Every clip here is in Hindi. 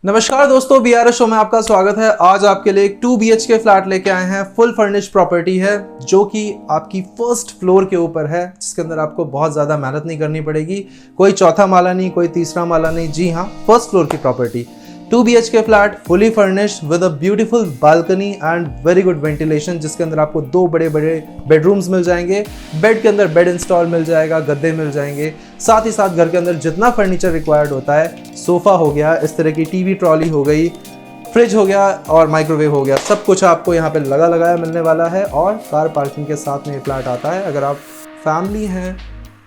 नमस्कार दोस्तों, BRS शो में आपका स्वागत है। आज आपके लिए एक 2 BHK फ्लैट लेके आए हैं। फुल फर्निश्ड प्रॉपर्टी है जो कि आपकी फर्स्ट फ्लोर के ऊपर है, जिसके अंदर आपको बहुत ज़्यादा मेहनत नहीं करनी पड़ेगी। कोई चौथा माला नहीं, कोई तीसरा माला नहीं, जी हाँ, फर्स्ट फ्लोर की property. 2 BHK flat fully furnished with a beautiful balcony and very good ventilation, जिसके अंदर आपको 2 बड़े बड़े बेडरूम्स मिल जाएंगे। बेड के अंदर बेड इंस्टॉल मिल जाएगा, गद्दे मिल जाएंगे। साथ ही साथ घर के अंदर जितना फर्नीचर रिक्वायर्ड होता है, सोफ़ा हो गया, इस तरह की टीवी ट्रॉली हो गई, फ्रिज हो गया और माइक्रोवेव हो गया, सब कुछ आपको यहाँ पे लगाया मिलने वाला है। और कार पार्किंग के साथ में ये फ्लैट आता है। अगर आप फैमिली हैं,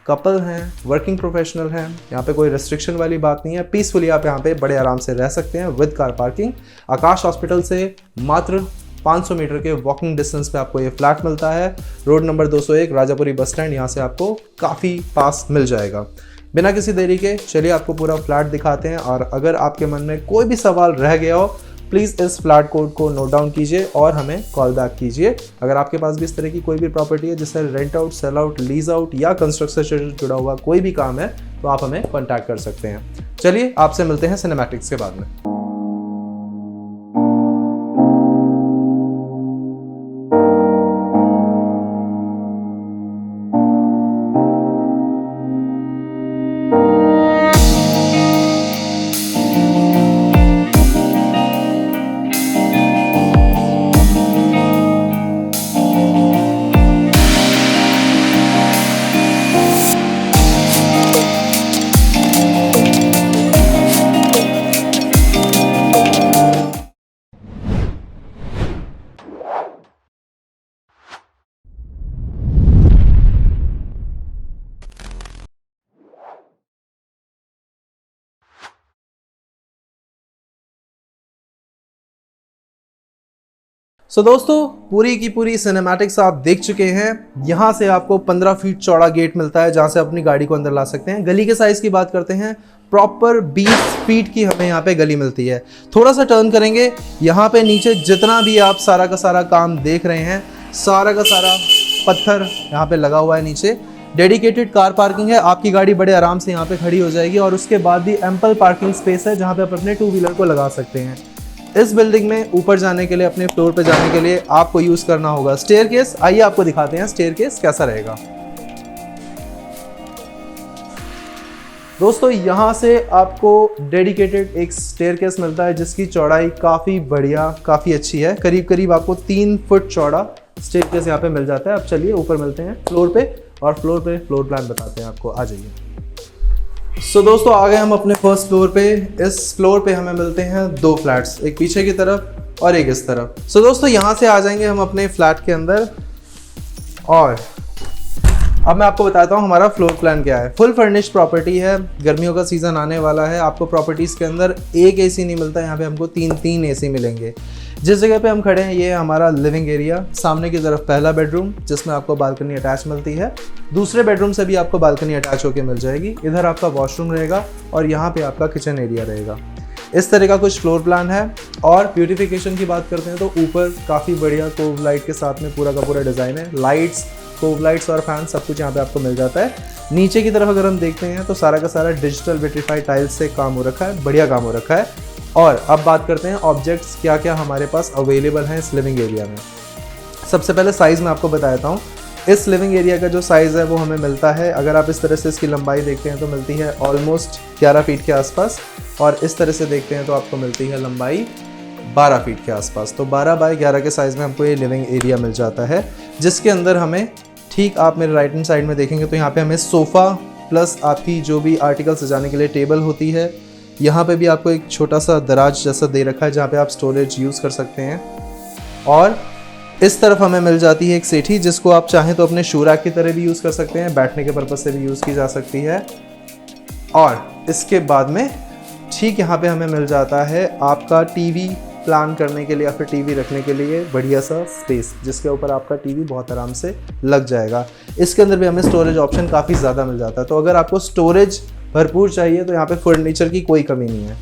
कपल हैं, वर्किंग प्रोफेशनल हैं, यहाँ पे कोई रेस्ट्रिक्शन वाली बात नहीं है। पीसफुली आप यहाँ पे बड़े आराम से रह सकते हैं with car parking. Akash hospital से मात्र 500 मीटर के वॉकिंग डिस्टेंस पे आपको ये फ्लैट मिलता है। Road number 201 Rajapuri bus stand, यहाँ से आपको काफ़ी पास मिल जाएगा। बिना किसी देरी के चलिए आपको पूरा फ्लैट दिखाते हैं। और अगर आपके मन में कोई भी सवाल रह गया हो, प्लीज़ इस फ्लैट कोड को नोट डाउन कीजिए और हमें कॉल बैक कीजिए। अगर आपके पास भी इस तरह की कोई भी प्रॉपर्टी है जिससे rent out, sell out, lease out या कंस्ट्रक्शन से जुड़ा हुआ कोई भी काम है, तो आप हमें कॉन्टैक्ट कर सकते हैं। चलिए आपसे मिलते हैं सिनेमैटिक्स के बाद में। दोस्तों, पूरी की पूरी सिनेमैटिक्स आप देख चुके हैं। यहाँ से आपको 15 फीट चौड़ा गेट मिलता है, जहाँ से अपनी गाड़ी को अंदर ला सकते हैं। गली के साइज़ की बात करते हैं, प्रॉपर 20 फीट की हमें यहाँ पे गली मिलती है। थोड़ा सा टर्न करेंगे, यहाँ पे नीचे जितना भी आप सारा का सारा काम देख रहे हैं, सारा का सारा पत्थर यहाँ पे लगा हुआ है। नीचे डेडिकेटेड कार पार्किंग है, आपकी गाड़ी बड़े आराम से यहाँ पे खड़ी हो जाएगी। और उसके बाद भी एम्पल पार्किंग स्पेस है, जहाँ पे आप अपने 2 व्हीलर को लगा सकते हैं। इस बिल्डिंग में ऊपर जाने के लिए, अपने फ्लोर पे जाने के लिए आपको यूज करना होगा स्टेयरकेस। आइए आपको दिखाते हैं स्टेयरकेस कैसा रहेगा। दोस्तों, यहाँ से आपको डेडिकेटेड एक स्टेयरकेस मिलता है, जिसकी चौड़ाई काफ़ी बढ़िया, काफ़ी अच्छी है। करीब करीब आपको 3 फुट चौड़ा स्टेयरकेस यहाँ पे मिल जाता है। अब चलिए ऊपर मिलते हैं फ्लोर पे, और फ्लोर पे फ्लोर प्लान बताते हैं आपको। आ जाइए। दोस्तों, आ गए हम अपने फर्स्ट फ्लोर पे। इस फ्लोर पे हमें मिलते हैं 2 फ्लैट्स, एक पीछे की तरफ और एक इस तरफ। दोस्तों, यहाँ से आ जाएंगे हम अपने फ्लैट के अंदर। और अब मैं आपको बताता हूँ हमारा फ्लोर प्लान क्या है। फुल फर्निश्ड प्रॉपर्टी है, गर्मियों का सीज़न आने वाला है। आपको प्रॉपर्टीज़ के अंदर एक AC नहीं मिलता, यहाँ पे हमको 3 AC मिलेंगे। जिस जगह पे हम खड़े हैं, ये हमारा लिविंग एरिया। सामने की तरफ पहला बेडरूम, जिसमें आपको बालकनी अटैच मिलती है। दूसरे बेडरूम से भी आपको बालकनी अटैच होकर मिल जाएगी। इधर आपका वॉशरूम रहेगा और यहाँ पे आपका किचन एरिया रहेगा। इस तरह का कुछ फ्लोर प्लान है। और ब्यूटिफिकेशन की बात करते हैं तो ऊपर काफ़ी बढ़िया कोव लाइट के साथ में पूरा का पूरा डिज़ाइन है। लाइट्स, कोव लाइट्स और फैन सब कुछ यहाँ पे आपको मिल जाता है। नीचे की तरफ अगर हम देखते हैं तो सारा का सारा डिजिटल विट्रीफाइड टाइल्स से काम हो रखा है, बढ़िया काम हो रखा है। और अब बात करते हैं ऑब्जेक्ट्स क्या क्या हमारे पास अवेलेबल हैं इस लिविंग एरिया में। सबसे पहले साइज़ मैं आपको बता देता हूँ। इस लिविंग एरिया का जो साइज़ है वो हमें मिलता है, अगर आप इस तरह से इसकी लंबाई देखते हैं तो मिलती है ऑलमोस्ट 11 फीट के आसपास। और इस तरह से देखते हैं तो आपको मिलती है लंबाई 12 फीट के आसपास। तो 12 बाय 11 के साइज़ में हमको ये लिविंग एरिया मिल जाता है, जिसके अंदर हमें, ठीक आप मेरे राइट हैंड साइड में देखेंगे तो यहाँ पे हमें सोफ़ा प्लस आपकी जो भी आर्टिकल सजाने के लिए टेबल होती है। यहाँ पे भी आपको एक छोटा सा दराज जैसा दे रखा है, जहाँ पे आप स्टोरेज यूज़ कर सकते हैं। और इस तरफ हमें मिल जाती है एक सेठी, जिसको आप चाहें तो अपने शू रैक की तरह भी यूज़ कर सकते हैं, बैठने के पर्पज़ से भी यूज़ की जा सकती है। और इसके बाद में ठीक यहाँ पे हमें मिल जाता है आपका टीवी प्लान करने के लिए या फिर टीवी रखने के लिए बढ़िया सा स्पेस, जिसके ऊपर आपका टीवी बहुत आराम से लग जाएगा। इसके अंदर भी हमें स्टोरेज ऑप्शन काफ़ी ज़्यादा मिल जाता है। तो अगर आपको स्टोरेज भरपूर चाहिए तो यहाँ पे फर्नीचर की कोई कमी नहीं है।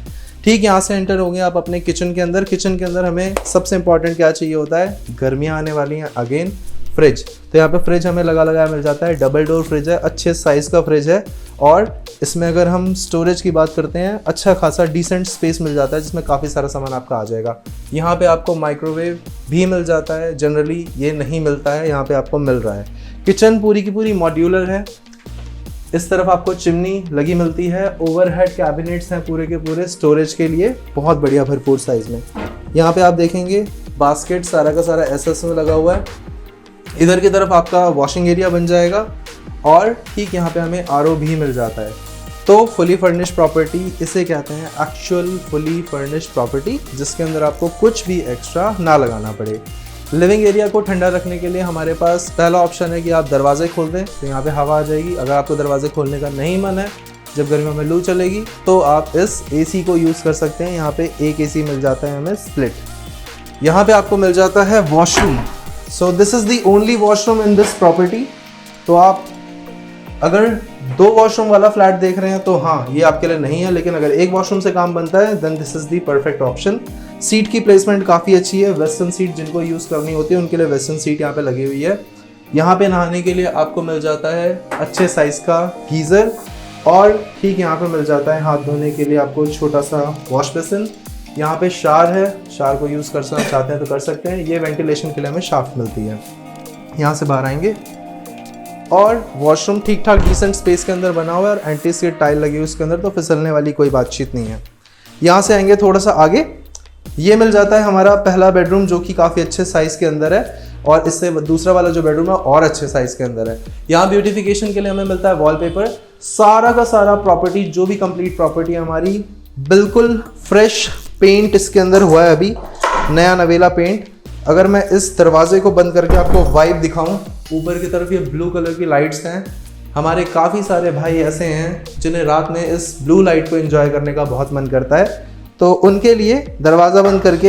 ठीक, यहाँ से एंटर होंगे आप अपने किचन के अंदर। किचन के अंदर हमें सबसे इंपॉर्टेंट क्या चाहिए होता है, गर्मियाँ आने वाली हैं, अगेन फ्रिज। तो यहाँ पे फ्रिज हमें लगा लगाया मिल जाता है, डबल डोर फ्रिज है, अच्छे साइज़ का फ्रिज है। और इसमें अगर हम स्टोरेज की बात करते हैं, अच्छा खासा डिसेंट स्पेस मिल जाता है जिसमें काफ़ी सारा सामान आपका आ जाएगा। यहाँ पे आपको माइक्रोवेव भी मिल जाता है, जनरली ये नहीं मिलता है, यहाँ पे आपको मिल रहा है। किचन पूरी की पूरी मॉड्यूलर है। इस तरफ आपको चिमनी लगी मिलती है, ओवरहेड कैबिनेट्स हैं पूरे के पूरे स्टोरेज के लिए, बहुत बढ़िया भरपूर साइज़ में। यहाँ पे आप देखेंगे बास्केट सारा का सारा एसएस में लगा हुआ है। इधर की तरफ आपका वॉशिंग एरिया बन जाएगा और ठीक यहाँ पे हमें आरओ भी मिल जाता है। तो फुली फर्निश्ड प्रॉपर्टी इसे कहते हैं, एक्चुअल फुली फर्निश्ड प्रॉपर्टी, जिसके अंदर आपको कुछ भी एक्स्ट्रा ना लगाना पड़े। लिविंग एरिया को ठंडा रखने के लिए हमारे पास पहला ऑप्शन है कि आप दरवाजे खोल दें तो यहाँ पे हवा आ जाएगी। अगर आपको दरवाजे खोलने का नहीं मन है, जब गर्मियों में लू चलेगी, तो आप इस एसी को यूज़ कर सकते हैं। यहाँ पे एक एसी मिल जाता है हमें स्प्लिट। यहाँ पे आपको मिल जाता है washroom. So this is the only washroom in this property. तो आप अगर 2 वॉशरूम वाला फ्लैट देख रहे हैं तो हाँ, ये आपके लिए नहीं है, लेकिन अगर एक वॉशरूम से काम बनता है then this is the perfect option. Seat की प्लेसमेंट काफ़ी अच्छी है, वेस्टर्न सीट जिनको यूज़ करनी होती है उनके लिए वेस्टर्न सीट यहाँ पे लगी हुई है। यहाँ पे नहाने के लिए आपको मिल जाता है अच्छे साइज़ का गीज़र, और ठीक यहाँ पे मिल जाता है हाथ धोने के लिए आपको छोटा सा वॉश बेसिन। यहाँ पे शावर है, शावर को यूज़ करना चाहते हैं तो कर सकते हैं। ये वेंटिलेशन के लिए हमें शाफ्ट मिलती है। यहाँ से बाहर आएंगे और वॉशरूम ठीक ठाक डिसेंट स्पेस के अंदर बना हुआ है और एंटी स्किड टाइल लगी हुई उसके अंदर, तो फिसलने वाली कोई बातचीत नहीं है। यहाँ से आएंगे थोड़ा सा आगे, ये मिल जाता है हमारा पहला बेडरूम, जो कि काफ़ी अच्छे साइज़ के अंदर है, और इससे दूसरा वाला जो बेडरूम है और अच्छे साइज़ के अंदर है। यहाँ ब्यूटिफिकेशन के लिए हमें मिलता है वॉलपेपर। सारा का सारा प्रॉपर्टी, जो भी कंप्लीट प्रॉपर्टी है हमारी, बिल्कुल फ्रेश पेंट इसके अंदर हुआ है, अभी नया नवेला पेंट। अगर मैं इस दरवाजे को बंद करके आपको वाइब दिखाऊं, ऊपर की तरफ ये ब्लू कलर की लाइट्स हैं। हमारे काफ़ी सारे भाई ऐसे हैं जिन्हें रात में इस ब्लू लाइट को एंजॉय करने का बहुत मन करता है, तो उनके लिए दरवाज़ा बंद करके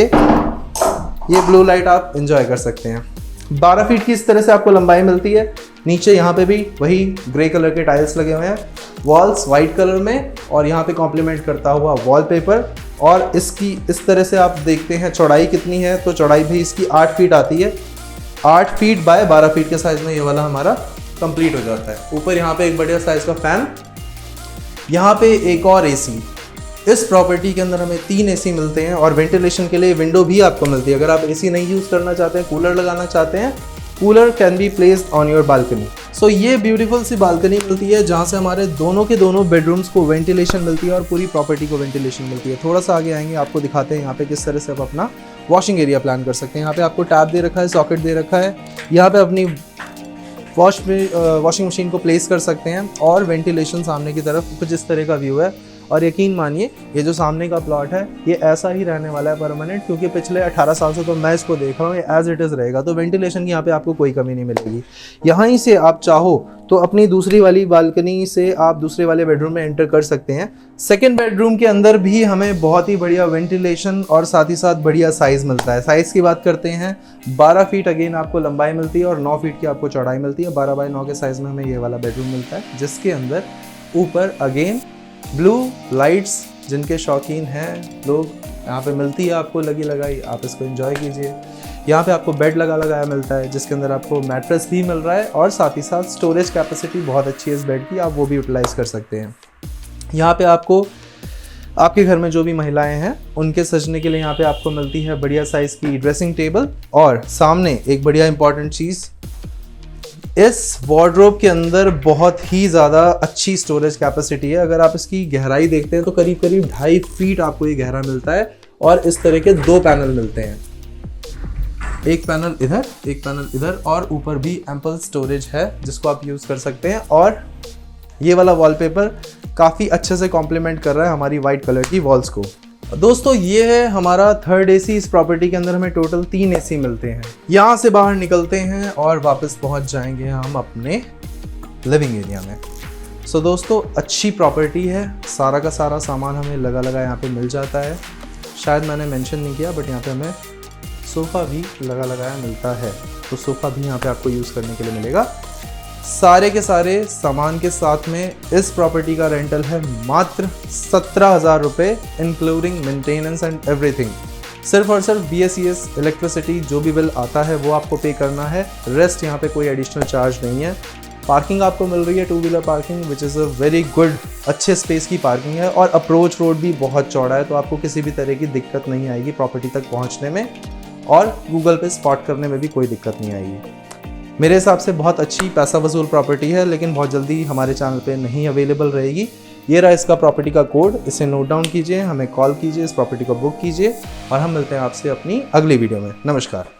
ये ब्लू लाइट आप एंजॉय कर सकते हैं। 12 फीट की इस तरह से आपको लंबाई मिलती है। नीचे यहाँ पे भी वही ग्रे कलर के टाइल्स लगे हुए हैं, वॉल्स वाइट कलर में, और यहाँ पे कॉम्प्लीमेंट करता हुआ वॉलपेपर। और इसकी इस तरह से आप देखते हैं चौड़ाई कितनी है, तो चौड़ाई भी इसकी 8 फीट आती है। 8 फीट बाय 12 फीट के साइज़ में ये वाला हमारा कंप्लीट हो जाता है। ऊपर यहाँ पे एक बढ़िया साइज़ का फ़ैन, यहाँ पे एक और एसी। इस प्रॉपर्टी के अंदर हमें 3 एसी मिलते हैं, और वेंटिलेशन के लिए विंडो भी आपको मिलती है। अगर आप एसी नहीं यूज़ करना चाहते हैं, कूलर लगाना चाहते हैं, cooler can be placed on your balcony. So ये ब्यूटीफुल सी बालकनी मिलती है जहाँ से हमारे दोनों के दोनों बेडरूम्स को वेंटिलेशन मिलती है और पूरी प्रॉपर्टी को वेंटिलेशन मिलती है। थोड़ा सा आगे आएंगे, आपको दिखाते हैं यहाँ पे किस तरह से आप अपना वॉशिंग एरिया प्लान कर सकते हैं। यहाँ पे आपको टैप दे रखा है, सॉकेट दे रखा है, यहाँ पे अपनी वॉशिंग मशीन को प्लेस कर सकते हैं, और वेंटिलेशन सामने की तरफ कुछ इस तरह का व्यू है। और यकीन मानिए, ये जो सामने का प्लॉट है ये ऐसा ही रहने वाला है परमानेंट, क्योंकि पिछले 18 साल से तो मैं इसको देख रहा हूँ, ये एज इट इज़ रहेगा। तो वेंटिलेशन की यहाँ पे आपको कोई कमी नहीं मिलेगी। यहाँ ही से आप चाहो तो अपनी दूसरी वाली बालकनी से आप दूसरे वाले बेडरूम में एंटर कर सकते हैं। सेकेंड बेडरूम के अंदर भी हमें बहुत ही बढ़िया वेंटिलेशन और साथ ही साथ बढ़िया साइज़ मिलता है। साइज़ की बात करते हैं, 12 फीट अगेन आपको लंबाई मिलती है और 9 फीट की आपको चौड़ाई मिलती है। 12 बाई 9 के साइज़ में हमें ये वाला बेडरूम मिलता है, जिसके अंदर ऊपर अगेन ब्लू लाइट्स, जिनके शौकीन हैं लोग, यहाँ पे मिलती है आपको लगी लगाई, आप इसको एंजॉय कीजिए। यहाँ पे आपको बेड लगा लगाया मिलता है, जिसके अंदर आपको मैट्रेस भी मिल रहा है, और साथ ही साथ स्टोरेज कैपेसिटी बहुत अच्छी है इस बेड की, आप वो भी यूटिलाइज़ कर सकते हैं। यहाँ पे आपको आपके घर में जो भी महिलाएं हैं उनके सजने के लिए यहाँ पे आपको मिलती है बढ़िया साइज़ की ड्रेसिंग टेबल, और सामने एक बढ़िया इंपॉर्टेंट चीज़, इस वार्डरोब के अंदर बहुत ही ज़्यादा अच्छी स्टोरेज कैपेसिटी है। अगर आप इसकी गहराई देखते हैं तो करीब करीब 2.5 फीट आपको ये गहरा मिलता है, और इस तरह के 2 पैनल मिलते हैं, एक पैनल इधर, एक पैनल इधर, और ऊपर भी एम्पल स्टोरेज है जिसको आप यूज़ कर सकते हैं। और ये वाला वॉलपेपर काफ़ी अच्छे से कॉम्प्लीमेंट कर रहा है हमारी वाइट कलर की वॉल्स को। दोस्तों ये है हमारा 3rd एसी। इस प्रॉपर्टी के अंदर हमें टोटल 3 एसी मिलते हैं। यहाँ से बाहर निकलते हैं और वापस पहुँच जाएंगे हम अपने लिविंग एरिया में। सो दोस्तों अच्छी प्रॉपर्टी है, सारा का सारा सामान हमें लगा लगा यहाँ पे मिल जाता है। शायद मैंने मेंशन नहीं किया, बट यहाँ पे हमें सोफ़ा भी लगा लगाया मिलता है, तो सोफ़ा भी यहाँ पे आपको यूज़ करने के लिए मिलेगा। सारे के सारे सामान के साथ में इस प्रॉपर्टी का रेंटल है मात्र 17,000 रुपये, इंक्लूडिंग मेंटेनेंस एंड एवरीथिंग। सिर्फ और सिर्फ BSES इलेक्ट्रिसिटी जो भी बिल आता है वो आपको पे करना है, रेस्ट यहाँ पे कोई एडिशनल चार्ज नहीं है। पार्किंग आपको मिल रही है 2 wheeler parking, which is a very good, अच्छे स्पेस की पार्किंग है और अप्रोच रोड भी बहुत चौड़ा है, तो आपको किसी भी तरह की दिक्कत नहीं आएगी प्रॉपर्टी तक पहुँचने में और गूगल पे स्पॉट करने में भी कोई दिक्कत नहीं आएगी। मेरे हिसाब से बहुत अच्छी पैसा वसूल प्रॉपर्टी है, लेकिन बहुत जल्दी हमारे चैनल पे नहीं अवेलेबल रहेगी। ये रहा इसका प्रॉपर्टी का कोड, इसे नोट डाउन कीजिए, हमें कॉल कीजिए, इस प्रॉपर्टी को बुक कीजिए और हम मिलते हैं आपसे अपनी अगली वीडियो में। नमस्कार।